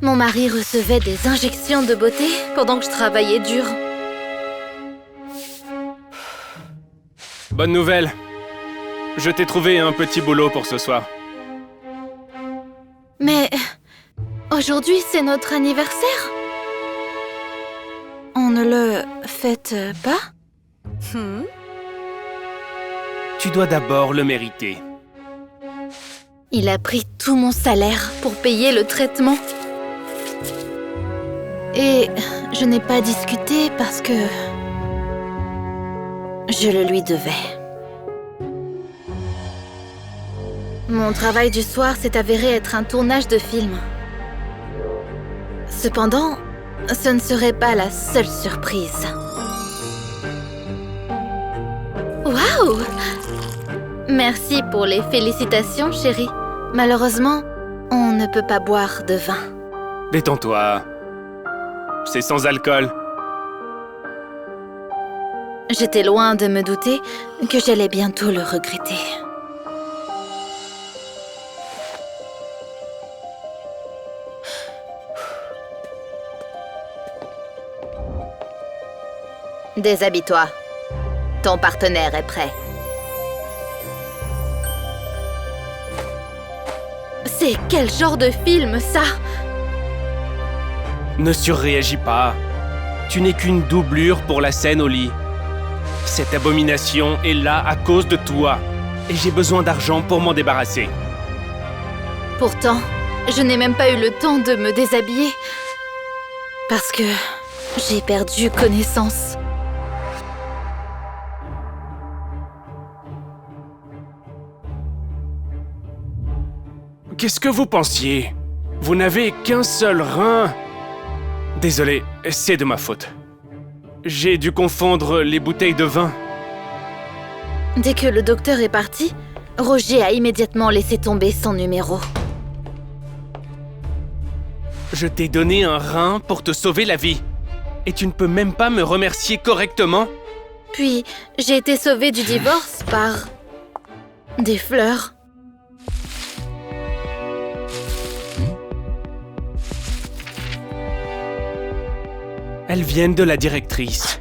Mon mari recevait des injections de beauté pendant que je travaillais dur. Bonne nouvelle. Je t'ai trouvé un petit boulot pour ce soir. Mais aujourd'hui, c'est notre anniversaire. On ne le fête pas? Tu dois d'abord le mériter. Il a pris tout mon salaire pour payer le traitement. Et je n'ai pas discuté parce que je le lui devais. Mon travail du soir s'est avéré être un tournage de film. Cependant, ce ne serait pas la seule surprise. Waouh! Merci pour les félicitations, chérie. Malheureusement, on ne peut pas boire de vin. Détends-toi. C'est sans alcool. J'étais loin de me douter que j'allais bientôt le regretter. Déshabille-toi. Ton partenaire est prêt. C'est quel genre de film, ça? Ne surréagis pas. Tu n'es qu'une doublure pour la scène au lit. Cette abomination est là à cause de toi. Et j'ai besoin d'argent pour m'en débarrasser. Pourtant, je n'ai même pas eu le temps de me déshabiller. Parce que j'ai perdu connaissance. Qu'est-ce que vous pensiez? Vous n'avez qu'un seul rein. Désolé, c'est de ma faute. J'ai dû confondre les bouteilles de vin. Dès que le docteur est parti, Roger a immédiatement laissé tomber son numéro. Je t'ai donné un rein pour te sauver la vie. Et tu ne peux même pas me remercier correctement? Puis, j'ai été sauvée du divorce par des fleurs. Elles viennent de la directrice.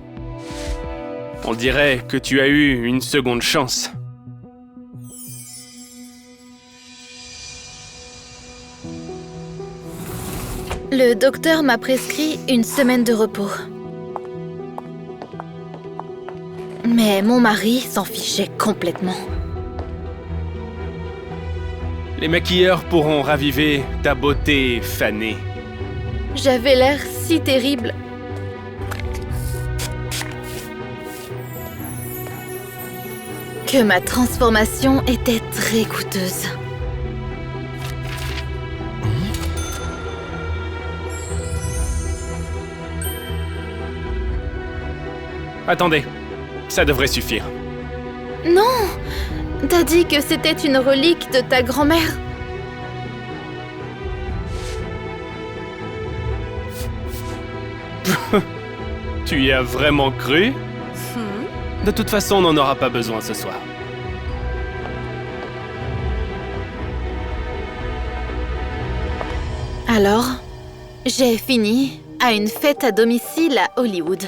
On dirait que tu as eu une seconde chance. Le docteur m'a prescrit une semaine de repos. Mais mon mari s'en fichait complètement. Les maquilleurs pourront raviver ta beauté fanée. J'avais l'air si terrible. Que ma transformation était très coûteuse. Attendez, ça devrait suffire. Non! T'as dit que c'était une relique de ta grand-mère. Tu y as vraiment cru? De toute façon, on n'en aura pas besoin ce soir. Alors, j'ai fini à une fête à domicile à Hollywood.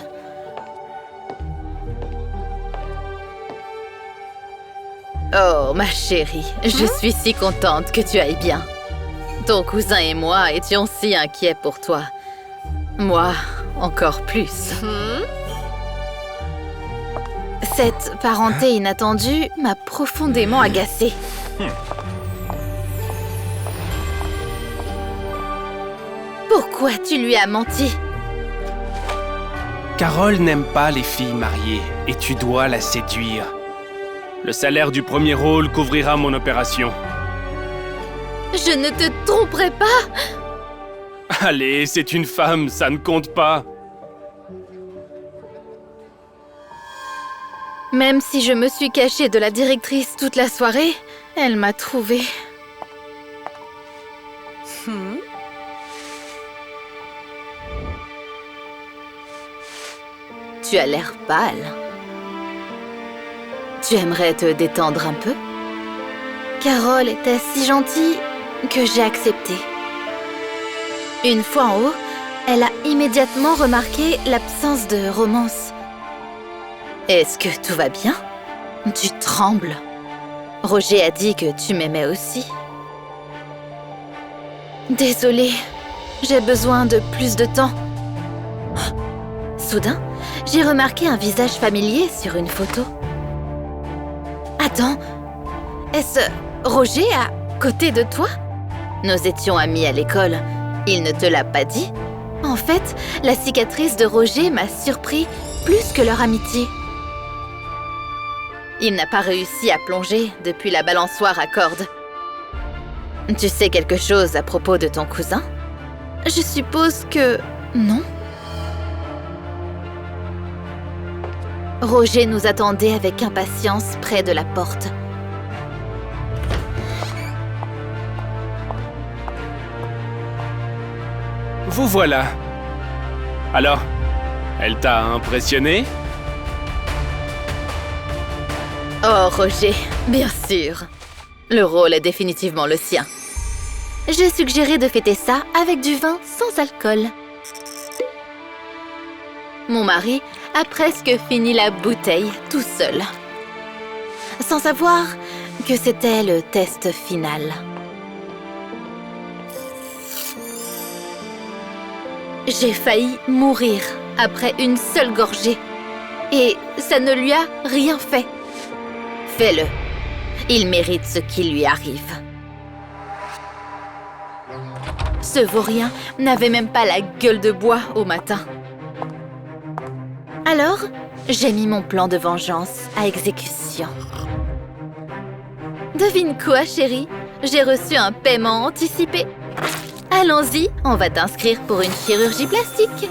Oh, ma chérie, je suis si contente que tu ailles bien. Ton cousin et moi étions si inquiets pour toi. Moi, encore plus. Cette parenté inattendue m'a profondément agacée. Pourquoi tu lui as menti? Carole n'aime pas les filles mariées et tu dois la séduire. Le salaire du premier rôle couvrira mon opération. Je ne te tromperai pas! Allez, c'est une femme, ça ne compte pas. Même si je me suis cachée de la directrice toute la soirée, elle m'a trouvée. Tu as l'air pâle. Tu aimerais te détendre un peu? Carole était si gentille que j'ai accepté. Une fois en haut, elle a immédiatement remarqué l'absence de romance. Est-ce que tout va bien? Tu trembles. Roger a dit que tu m'aimais aussi. Désolée, j'ai besoin de plus de temps. Soudain, j'ai remarqué un visage familier sur une photo. Attends, est-ce Roger à côté de toi? Nous étions amis à l'école. Il ne te l'a pas dit? En fait, la cicatrice de Roger m'a surpris plus que leur amitié. Il n'a pas réussi à plonger depuis la balançoire à cordes. Tu sais quelque chose à propos de ton cousin? Je suppose que... non. Roger nous attendait avec impatience près de la porte. Vous voilà. Alors, elle t'a impressionné? Oh, Roger, bien sûr. Le rôle est définitivement le sien. J'ai suggéré de fêter ça avec du vin sans alcool. Mon mari a presque fini la bouteille tout seul, sans savoir que c'était le test final. J'ai failli mourir après une seule gorgée, et ça ne lui a rien fait. Fais-le. Il mérite ce qui lui arrive. Ce vaurien n'avait même pas la gueule de bois au matin. Alors, j'ai mis mon plan de vengeance à exécution. Devine quoi, chérie? J'ai reçu un paiement anticipé. Allons-y, on va t'inscrire pour une chirurgie plastique.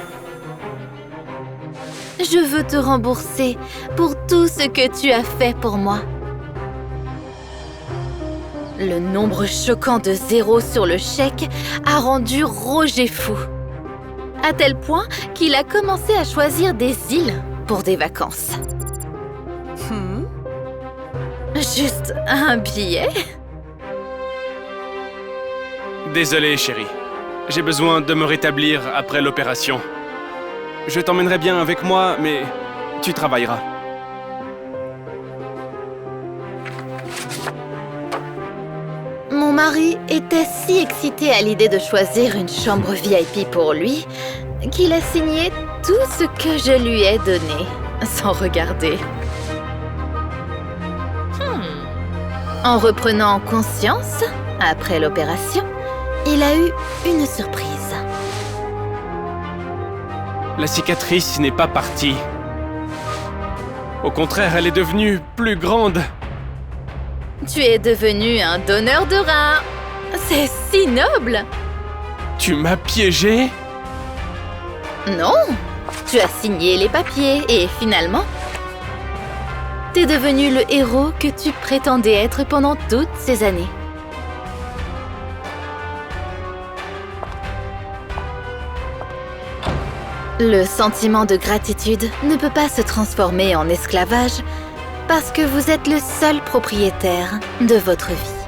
Je veux te rembourser pour tout ce que tu as fait pour moi. Le nombre choquant de zéros sur le chèque a rendu Roger fou. À tel point qu'il a commencé à choisir des îles pour des vacances. Juste un billet? Désolé, chérie. J'ai besoin de me rétablir après l'opération. Je t'emmènerai bien avec moi, mais tu travailleras. Mon mari était si excité à l'idée de choisir une chambre VIP pour lui qu'il a signé tout ce que je lui ai donné, sans regarder. En reprenant conscience, après l'opération, il a eu une surprise. La cicatrice n'est pas partie. Au contraire, elle est devenue plus grande. Tu es devenu un donneur de reins. C'est si noble. Tu m'as piégé? Non, tu as signé les papiers et finalement, t'es devenu le héros que tu prétendais être pendant toutes ces années. Le sentiment de gratitude ne peut pas se transformer en esclavage parce que vous êtes le seul propriétaire de votre vie.